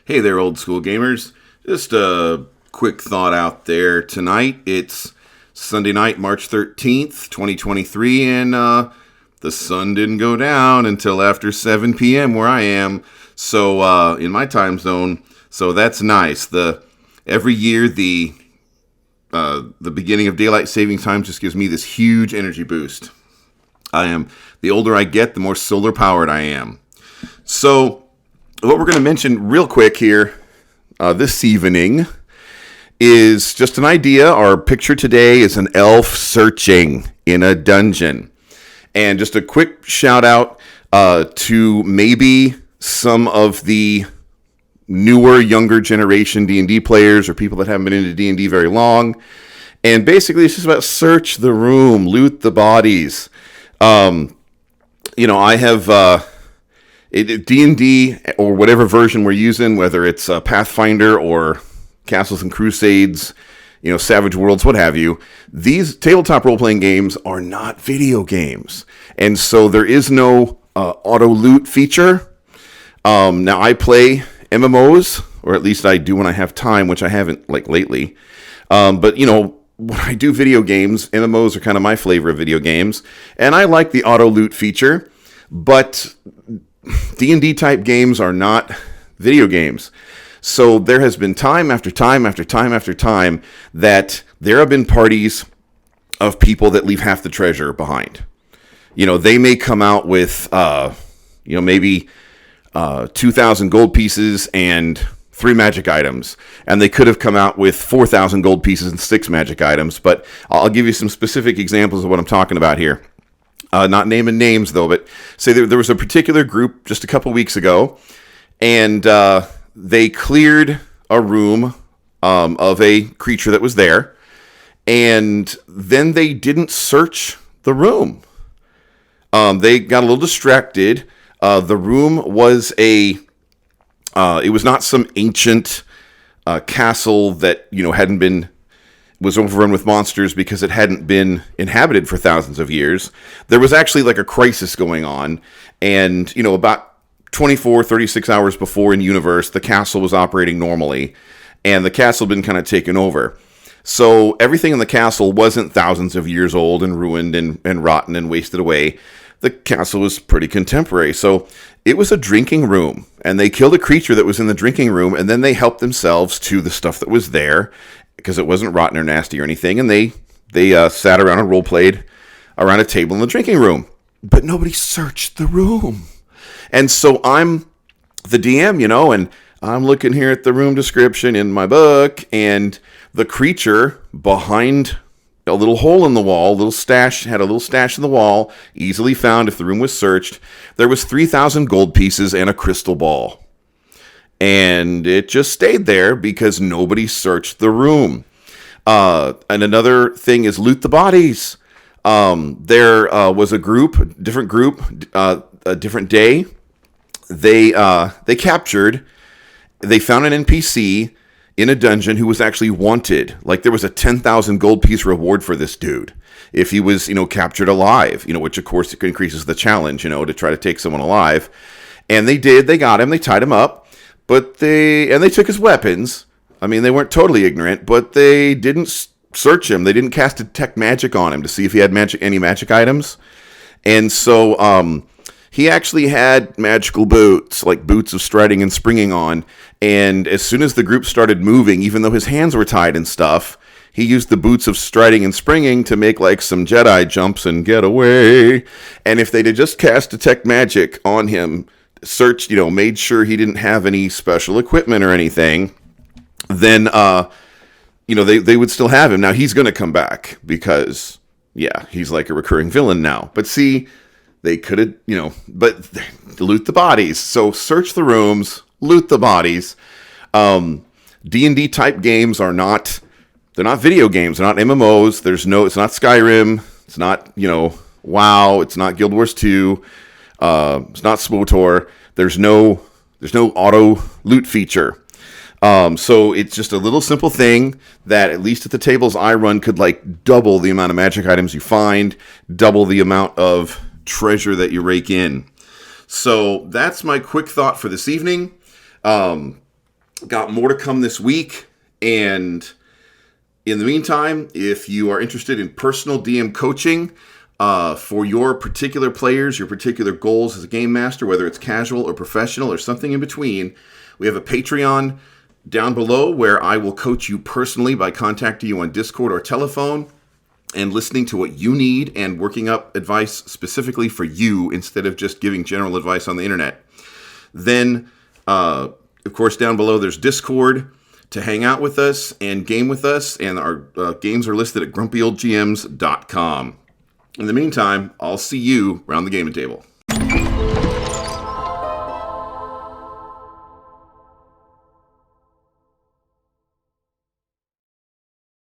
Hey there, old school gamers. Just a quick thought out there tonight. It's Sunday night, March 13th, 2023, and the sun didn't go down until after 7 p.m. where I am. So, in my time zone, so that's nice. Every year, the beginning of daylight saving time just gives me this huge energy boost. The older I get, the more solar powered I am. So, what we're going to mention real quick here this evening is just an idea. Our picture today is an elf searching in a dungeon. And just a quick shout out to maybe some of the newer, younger generation D&D players or people that haven't been into D&D very long. And basically, it's just about search the room, loot the bodies. I have... D&D, or whatever version we're using, whether it's Pathfinder or Castles and Crusades, Savage Worlds, what have you, these tabletop role-playing games are not video games. And so there is no auto-loot feature. Now, I play MMOs, or at least I do when I have time, which I haven't, lately. But when I do video games, MMOs are kind of my flavor of video games. And I like the auto-loot feature, but D&D type games are not video games. So there has been time after time after time after time that there have been parties of people that leave half the treasure behind. They may come out with, maybe 2,000 gold pieces and 3 magic items. And they could have come out with 4,000 gold pieces and 6 magic items. But I'll give you some specific examples of what I'm talking about here. Not naming names, though, but say there was a particular group just a couple weeks ago, and they cleared a room of a creature that was there, and then they didn't search the room. They got a little distracted. The room was it was not some ancient castle that, was overrun with monsters because it hadn't been inhabited for thousands of years. There was actually a crisis going on. And, about 24, 36 hours before in universe, the castle was operating normally. And the castle had been kind of taken over. So everything in the castle wasn't thousands of years old and ruined and rotten and wasted away. The castle was pretty contemporary. So it was a drinking room. And they killed a creature that was in the drinking room. And then they helped themselves to the stuff that was there, because it wasn't rotten or nasty or anything, and they sat around and role-played around a table in the drinking room. But nobody searched the room. And so I'm the DM, and I'm looking here at the room description in my book, and the creature behind a little hole in the wall, had a little stash in the wall, easily found if the room was searched. There was 3,000 gold pieces and a crystal ball. And it just stayed there because nobody searched the room. And another thing is loot the bodies. There was a different group, a different day. They found an NPC in a dungeon who was actually wanted. There was a 10,000 gold piece reward for this dude if he was, captured alive, which of course increases the challenge, to try to take someone alive. And they got him, they tied him up. But they took his weapons. I mean, they weren't totally ignorant, but they didn't search him. They didn't cast detect magic on him to see if he had any magic items. And so he actually had magical boots, like boots of striding and springing on. And as soon as the group started moving, even though his hands were tied and stuff, he used the boots of striding and springing to make some Jedi jumps and get away. And if they'd have just cast detect magic on him, searched, made sure he didn't have any special equipment or anything, then, they would still have him. Now, he's going to come back because, he's like a recurring villain now. But see, they could have, but loot the bodies. So search the rooms, loot the bodies. D&D type games they're not video games. They're not MMOs. It's not Skyrim. It's not, WoW. It's not Guild Wars 2. It's not SWTOR. There's no auto loot feature. So it's just a little simple thing that, at least at the tables I run, could double the amount of magic items you find, double the amount of treasure that you rake in. So that's my quick thought for this evening. Got more to come this week. And in the meantime, if you are interested in personal DM coaching for your particular players, your particular goals as a game master, whether it's casual or professional or something in between, we have a Patreon down below where I will coach you personally by contacting you on Discord or telephone and listening to what you need and working up advice specifically for you instead of just giving general advice on the internet. Then, of course, down below there's Discord to hang out with us and game with us, and our games are listed at grumpyoldgms.com. In the meantime, I'll see you around the gaming table.